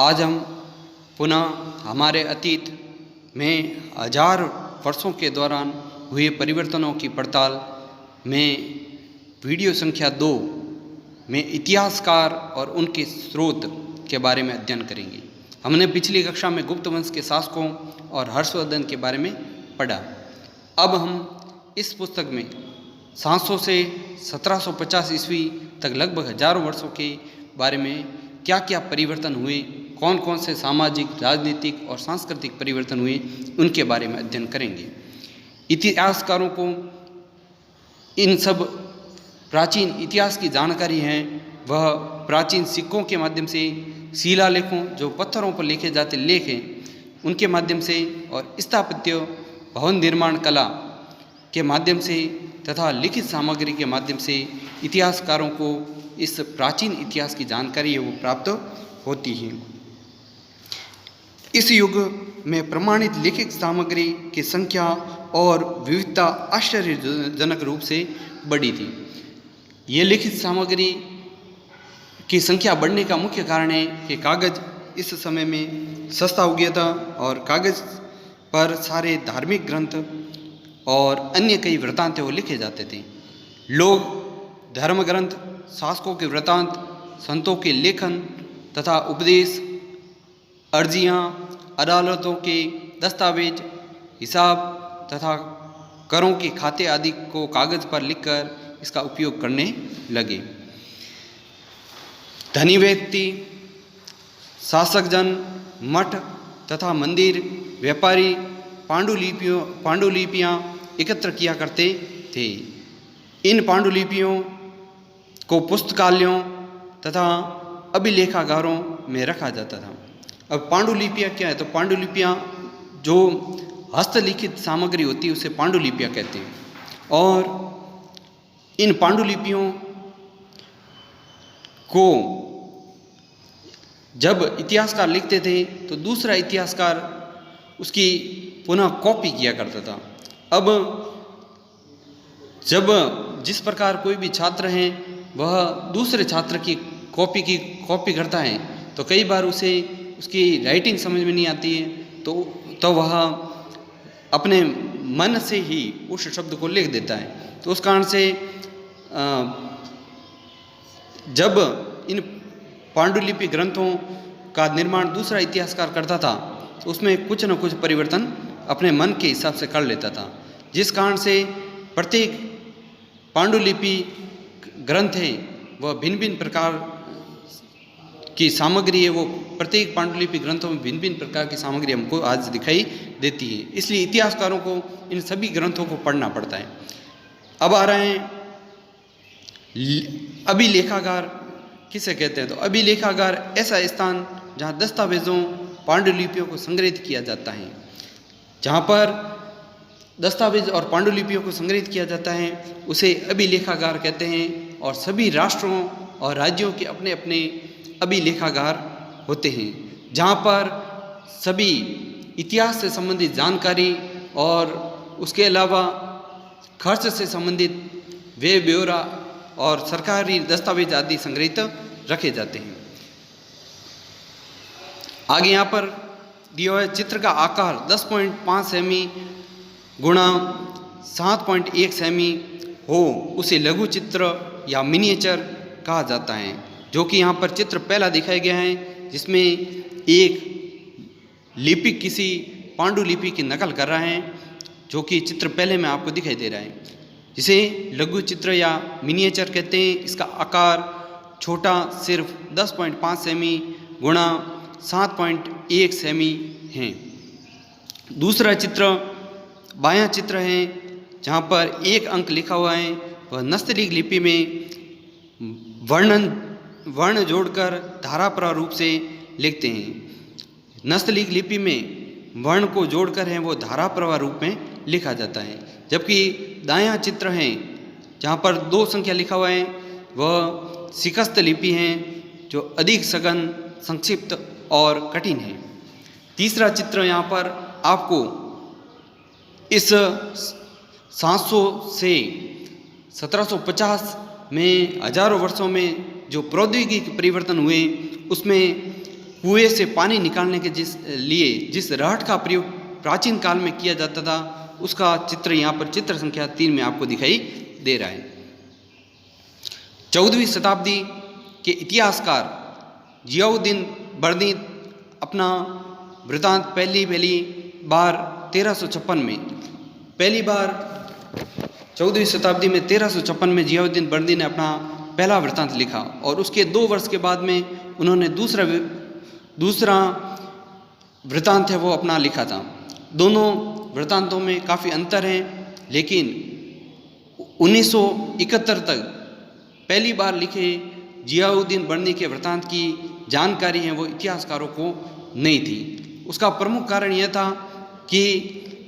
आज हम पुनः हमारे अतीत में 1000 वर्षों के दौरान हुए परिवर्तनों की पड़ताल में वीडियो संख्या 2 में इतिहासकार और उनके स्रोत के बारे में अध्ययन करेंगे। हमने पिछली कक्षा में गुप्त वंश के शासकों और हर्षवर्धन के बारे में पढ़ा। अब हम इस पुस्तक में 700 से 1750 ईस्वी तक लगभग हजारों वर्षों के बारे में क्या क्या परिवर्तन हुए, कौन कौन से सामाजिक, राजनीतिक और सांस्कृतिक परिवर्तन हुए, उनके बारे में अध्ययन करेंगे। इतिहासकारों को इन सब प्राचीन इतिहास की जानकारी है, वह प्राचीन सिक्कों के माध्यम से, शिलालेखों जो पत्थरों पर लिखे जाते लेख हैं उनके माध्यम से, और स्थापत्य, भवन निर्माण कला के माध्यम से तथा लिखित सामग्री के माध्यम से इतिहासकारों को इस प्राचीन इतिहास की जानकारी है वो प्राप्त होती है। इस युग में प्रमाणित लिखित सामग्री की संख्या और विविधता आश्चर्यजनक रूप से बढ़ी थी। ये लिखित सामग्री की संख्या बढ़ने का मुख्य कारण है कि कागज़ इस समय में सस्ता हो गया था और कागज़ पर सारे धार्मिक ग्रंथ और अन्य कई वृत्तांत वो लिखे जाते थे। लोग धर्म ग्रंथ, शासकों के वृत्तांत, संतों के लेखन तथा उपदेश, अर्जियाँ, अदालतों के दस्तावेज, हिसाब तथा करों के खाते आदि को कागज़ पर लिखकर इसका उपयोग करने लगे। धनी व्यक्ति, शासकजन, मठ तथा मंदिर, व्यापारी पांडुलिपियाँ एकत्र किया करते थे। इन पांडुलिपियों को पुस्तकालयों तथा अभिलेखागारों में रखा जाता था। अब पांडुलिपियाँ क्या है? तो पांडुलिपियाँ जो हस्तलिखित सामग्री होती है उसे पांडुलिपियाँ कहते हैं। और इन पांडुलिपियों को जब इतिहासकार लिखते थे तो दूसरा इतिहासकार उसकी पुनः कॉपी किया करता था। अब जब जिस प्रकार कोई भी छात्र हैं वह दूसरे छात्र की कॉपी करता है तो कई बार उसे उसकी राइटिंग समझ में नहीं आती है, तो वह अपने मन से ही उस शब्द को लिख देता है। तो उस कारण से जब इन पांडुलिपि ग्रंथों का निर्माण दूसरा इतिहासकार करता था तो उसमें कुछ न कुछ परिवर्तन अपने मन के हिसाब से कर लेता था, जिस कारण से प्रत्येक पांडुलिपि ग्रंथ है वह भिन्न भिन्न प्रकार की सामग्री है, वो प्रत्येक पांडुलिपि ग्रंथों में भिन्न भिन्न प्रकार की सामग्री हमको आज दिखाई देती है। इसलिए इतिहासकारों को इन सभी ग्रंथों को पढ़ना पड़ता है। अब आ रहे हैं अभिलेखागार किसे कहते हैं? तो अभिलेखागार ऐसा स्थान जहाँ दस्तावेजों, पांडुलिपियों को संग्रहित किया जाता है। जहाँ पर दस्तावेज और पांडुलिपियों को संग्रहित किया जाता है उसे अभिलेखागार कहते हैं। और सभी राष्ट्रों और राज्यों के अपने अपने अभिलेखागार होते हैं, जहाँ पर सभी इतिहास से संबंधित जानकारी और उसके अलावा खर्च से संबंधित व्यय ब्यौरा और सरकारी दस्तावेज आदि संग्रहित रखे जाते हैं। आगे यहाँ पर दिया हुआ चित्र का आकार 10.5 सेमी गुणा 7.1 सेमी हो उसे लघु चित्र या मिनिएचर कहा जाता है। जो कि यहाँ पर चित्र पहला दिखाया गया है जिसमें एक लिपिक किसी पांडुलिपि की नकल कर रहा है, जो कि चित्र पहले में आपको दिखाई दे रहा है, जिसे लघु चित्र या मिनिएचर कहते हैं। इसका आकार छोटा सिर्फ 10.5 सेमी गुणा 7.1 सेमी है। दूसरा चित्र बायां चित्र है जहाँ पर एक अंक लिखा हुआ है, वह नस्तलीक लिपि में वर्ण जोड़कर धाराप्रवाह रूप से लिखते हैं। नस्तलीक लिपि में वर्ण को जोड़कर है वो धाराप्रवाह रूप में लिखा जाता है। जबकि दायां चित्र है जहाँ पर 2 संख्या लिखा हुआ है वह शिकस्त लिपि है, जो अधिक सघन, संक्षिप्त और कठिन है। तीसरा चित्र यहाँ पर आपको इस 700 से 1750 में हजारों वर्षों में जो प्रौद्योगिकी परिवर्तन हुए उसमें कुएं से पानी निकालने के जिस रहट का प्रयोग प्राचीन काल में किया जाता था, उसका चित्र यहाँ पर चित्र संख्या 3 में आपको दिखाई दे रहा है। 14वीं शताब्दी के इतिहासकार जियाउद्दीन बर्नी अपना वृतांत पहली बार 1356 में, पहली बार 14वीं शताब्दी में 1356 में जियाउद्दीन बर्नी ने अपना पहला वृतांत लिखा और उसके 2 वर्ष के बाद में उन्होंने दूसरा वृतांत है वो अपना लिखा था। दोनों वृतांतों में काफ़ी अंतर है, लेकिन 1971 तक पहली बार लिखे जियाउद्दीन बर्नी के वृतांत की जानकारी है वो इतिहासकारों को नहीं थी। उसका प्रमुख कारण यह था कि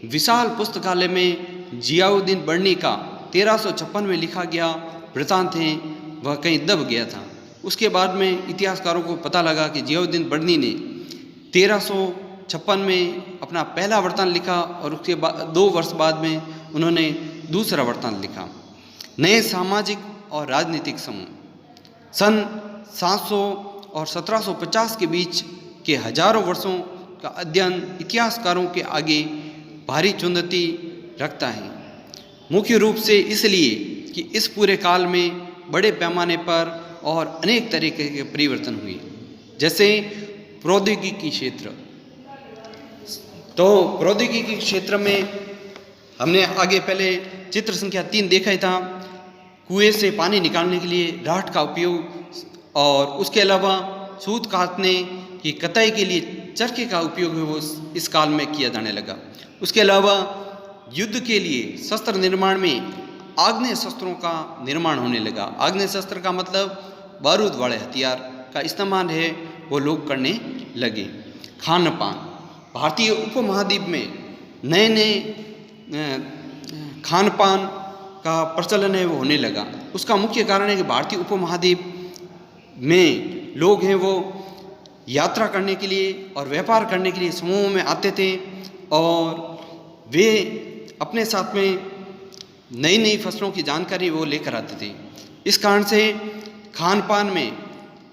विशाल पुस्तकालय में जियाउद्दीन बर्नी का 1356 में लिखा गया वृतांत है वह कहीं दब गया था। उसके बाद में इतिहासकारों को पता लगा कि जियाउद्दीन बर्नी ने 1356 में अपना पहला वृतांत लिखा और उसके बाद 2 वर्ष बाद में उन्होंने दूसरा वृतांत लिखा। नए सामाजिक और राजनीतिक समूह सन 700 और 1750 के बीच के हजारों वर्षों का अध्ययन इतिहासकारों के आगे भारी चुनौती रखता है, मुख्य रूप से इसलिए कि इस पूरे काल में बड़े पैमाने पर और अनेक तरीके के परिवर्तन हुए, जैसे प्रौद्योगिकी क्षेत्र। तो प्रौद्योगिकी क्षेत्र में हमने आगे पहले चित्र संख्या 3 देखा ही था, कुएं से पानी निकालने के लिए राहट का उपयोग और उसके अलावा सूत काटने की कताई के लिए चरखे का उपयोग है वो इस काल में किया जाने लगा। उसके अलावा युद्ध के लिए शस्त्र निर्माण में आग्नेय शस्त्रों का निर्माण होने लगा। आग्नेय शस्त्र का मतलब बारूद वाले हथियार का इस्तेमाल है वो लोग करने लगे। खान पान, भारतीय उपमहाद्वीप में नए नए खान पान का प्रचलन है वो होने लगा। उसका मुख्य कारण है कि भारतीय उपमहाद्वीप में लोग हैं वो यात्रा करने के लिए और व्यापार करने के लिए समूहों में आते थे और वे अपने साथ में नई नई फसलों की जानकारी वो लेकर आते थे। इस कारण से खान पान में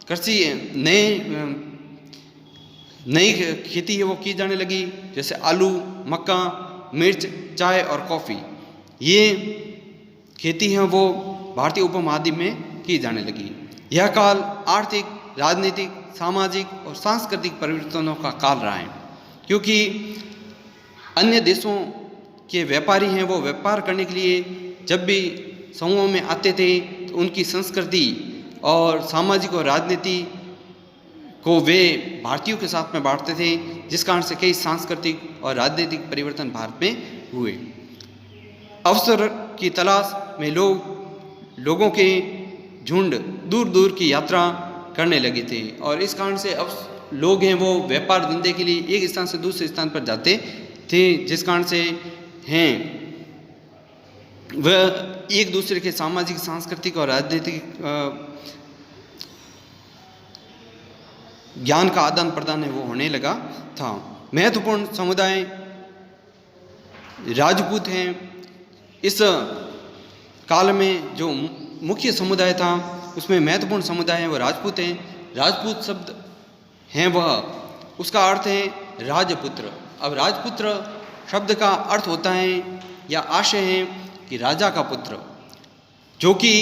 कृषि नई खेती है वो की जाने लगी, जैसे आलू, मक्का, मिर्च, चाय और कॉफ़ी। ये खेती है वो भारतीय उपमहाद्वीप में की जाने लगी। यह काल आर्थिक, राजनीतिक, सामाजिक और सांस्कृतिक परिवर्तनों का काल रहा है, क्योंकि अन्य देशों के व्यापारी हैं वो व्यापार करने के लिए जब भी समूह में आते थे तो उनकी संस्कृति और सामाजिक और राजनीति को वे भारतीयों के साथ में बांटते थे, जिस कारण से कई सांस्कृतिक और राजनीतिक परिवर्तन भारत में हुए। अवसर की तलाश में लोगों के झुंड दूर दूर की यात्रा करने लगे थे और इस कारण से अब लोग हैं वो व्यापार धंधे के लिए एक स्थान से दूसरे स्थान पर जाते थे, जिस कारण से हैं वह एक दूसरे के सामाजिक, सांस्कृतिक और राजनीतिक ज्ञान का आदान प्रदान है वो होने लगा था। महत्वपूर्ण समुदाय राजपूत हैं। इस काल में जो मुख्य समुदाय था उसमें महत्वपूर्ण समुदाय है वो राजपूत हैं। राजपूत शब्द हैं वह उसका अर्थ है राजपुत्र। अब राजपुत्र शब्द का अर्थ होता है या आशय है कि राजा का पुत्र, जो कि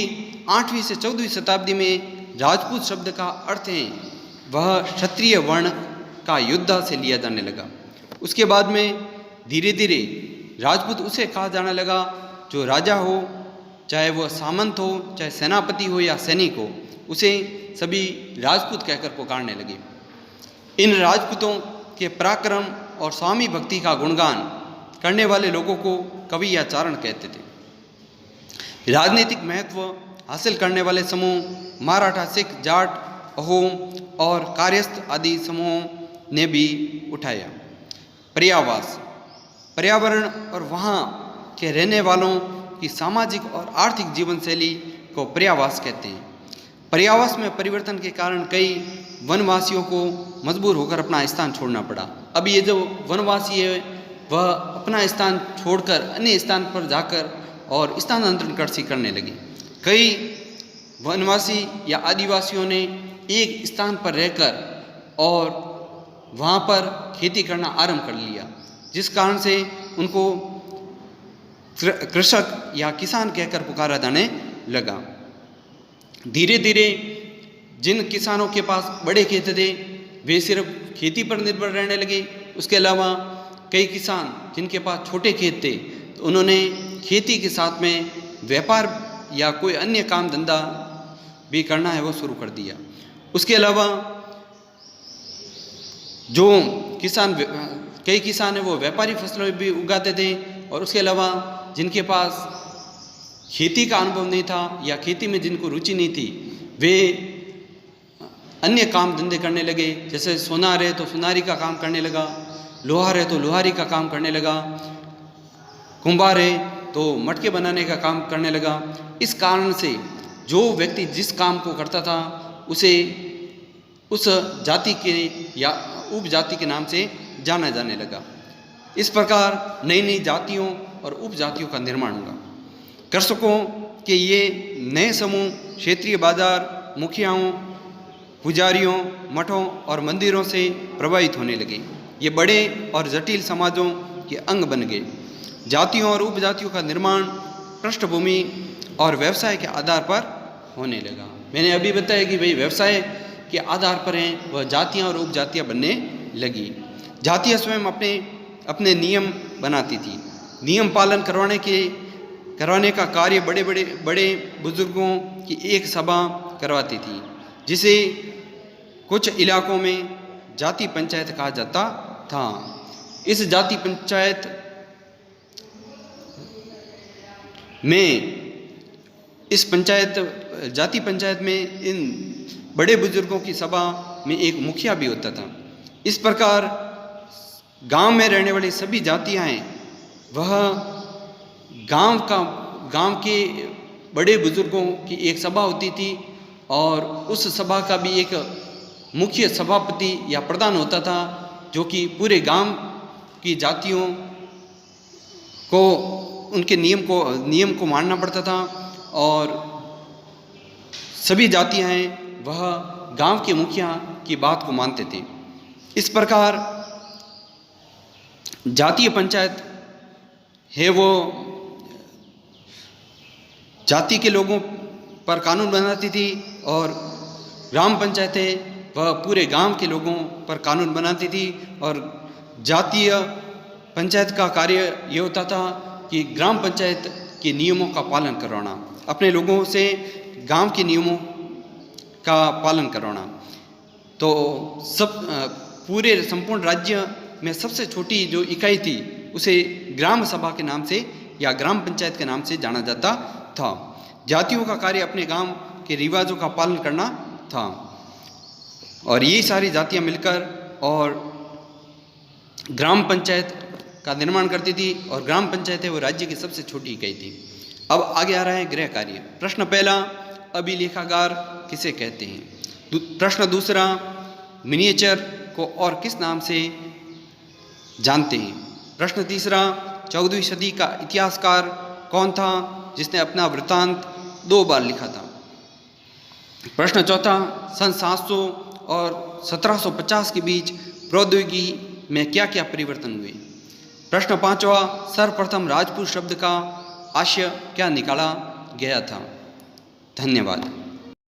8वीं से 14वीं शताब्दी में राजपूत शब्द का अर्थ है वह क्षत्रिय वर्ण का योद्धा से लिया जाने लगा। उसके बाद में धीरे धीरे राजपूत उसे कहा जाने लगा जो राजा हो, चाहे वह सामंत हो, चाहे सेनापति हो या सैनिक हो, उसे सभी राजपूत कहकर पुकारने लगे। इन राजपूतों के पराक्रम और स्वामी भक्ति का गुणगान करने वाले लोगों को कवि या चारण कहते थे। राजनीतिक महत्व हासिल करने वाले समूह मराठा, सिख, जाट, अहोम और कार्यस्थ आदि समूहों ने भी उठाया। पर्यावास, पर्यावरण और वहाँ के रहने वालों की सामाजिक और आर्थिक जीवन शैली को पर्यावास कहते हैं। पर्यावास में परिवर्तन के कारण कई वनवासियों को मजबूर होकर अपना स्थान छोड़ना पड़ा। अब ये जो वनवासी है वह अपना स्थान छोड़कर अन्य स्थान पर जाकर और स्थानांतरण कृषि करने लगे। कई वनवासी या आदिवासियों ने एक स्थान पर रहकर और वहाँ पर खेती करना आरंभ कर लिया, जिस कारण से उनको कृषक या किसान कहकर पुकारा जाने लगा। धीरे धीरे जिन किसानों के पास बड़े खेत थे वे सिर्फ खेती पर निर्भर रहने लगे। उसके अलावा कई किसान जिनके पास छोटे खेत थे तो उन्होंने खेती के साथ में व्यापार या कोई अन्य काम धंधा भी करना है वो शुरू कर दिया। उसके अलावा जो किसान कई किसान हैं वो व्यापारी फसलें भी उगाते थे, और उसके अलावा जिनके पास खेती का अनुभव नहीं था या खेती में जिनको रुचि नहीं थी वे अन्य काम धंधे करने लगे। जैसे सोनार है तो सोनारी का काम करने लगा, लोहार है तो लोहारी का काम करने लगा, कुंभार है तो मटके बनाने का काम करने लगा। इस कारण से जो व्यक्ति जिस काम को करता था उसे उस जाति के या उपजाति के नाम से जाना जाने लगा। इस प्रकार नई नई जातियों और उपजातियों का निर्माण हुआ। कृषकों के ये नए समूह क्षेत्रीय बाजार, मुखियाओं, पुजारियों, मठों और मंदिरों से प्रभावित होने लगे। ये बड़े और जटिल समाजों के अंग बन गए। जातियों और उपजातियों का निर्माण पृष्ठभूमि और व्यवसाय के आधार पर होने लगा। मैंने अभी बताया कि भाई व्यवसाय के आधार पर हैं वह जातियाँ और उपजातियाँ बनने लगी। जातियाँ स्वयं अपने नियम बनाती थी। नियम पालन करवाने का कार्य बड़े बुजुर्गों की एक सभा करवाती थी, जिसे कुछ इलाकों में जाति पंचायत कहा जाता था। इस जाति पंचायत में इन बड़े बुजुर्गों की सभा में एक मुखिया भी होता था। इस प्रकार गांव में रहने वाली सभी जातियां हैं वह गांव के बड़े बुजुर्गों की एक सभा होती थी, और उस सभा का भी एक मुख्य सभापति या प्रधान होता था, जो कि पूरे गांव की जातियों को उनके नियम को मानना पड़ता था, और सभी जातियां हैं वह गांव के मुखिया की बात को मानते थे। इस प्रकार जातीय पंचायत है वो जाति के लोगों पर कानून बनाती थी, और ग्राम पंचायत है वह पूरे गांव के लोगों पर कानून बनाती थी। और जातीय पंचायत का कार्य ये होता था कि ग्राम पंचायत के नियमों का पालन करवाना, अपने लोगों से गांव के नियमों का पालन करवाना। तो पूरे संपूर्ण राज्य में सबसे छोटी जो इकाई थी उसे ग्राम सभा के नाम से या ग्राम पंचायत के नाम से जाना जाता था। जातियों का कार्य अपने गांव के रिवाजों का पालन करना था, और ये सारी जातियां मिलकर और ग्राम पंचायत का निर्माण करती थी, और ग्राम पंचायत है वो राज्य की सबसे छोटी इकाई थी। अब आगे आ रहा है गृह कार्य। प्रश्न पहला, अभिलेखागार किसे कहते हैं? प्रश्न दूसरा, मिनिएचर को और किस नाम से जानते हैं? प्रश्न तीसरा, 14वीं सदी का इतिहासकार कौन था जिसने अपना वृत्तांत 2 बार लिखा था? प्रश्न चौथा, सन 700 और 1750 के बीच प्रौद्योगिकी में क्या क्या परिवर्तन हुए? प्रश्न पांचवा, सर्वप्रथम राजपूत शब्द का आशय क्या निकाला गया था? धन्यवाद।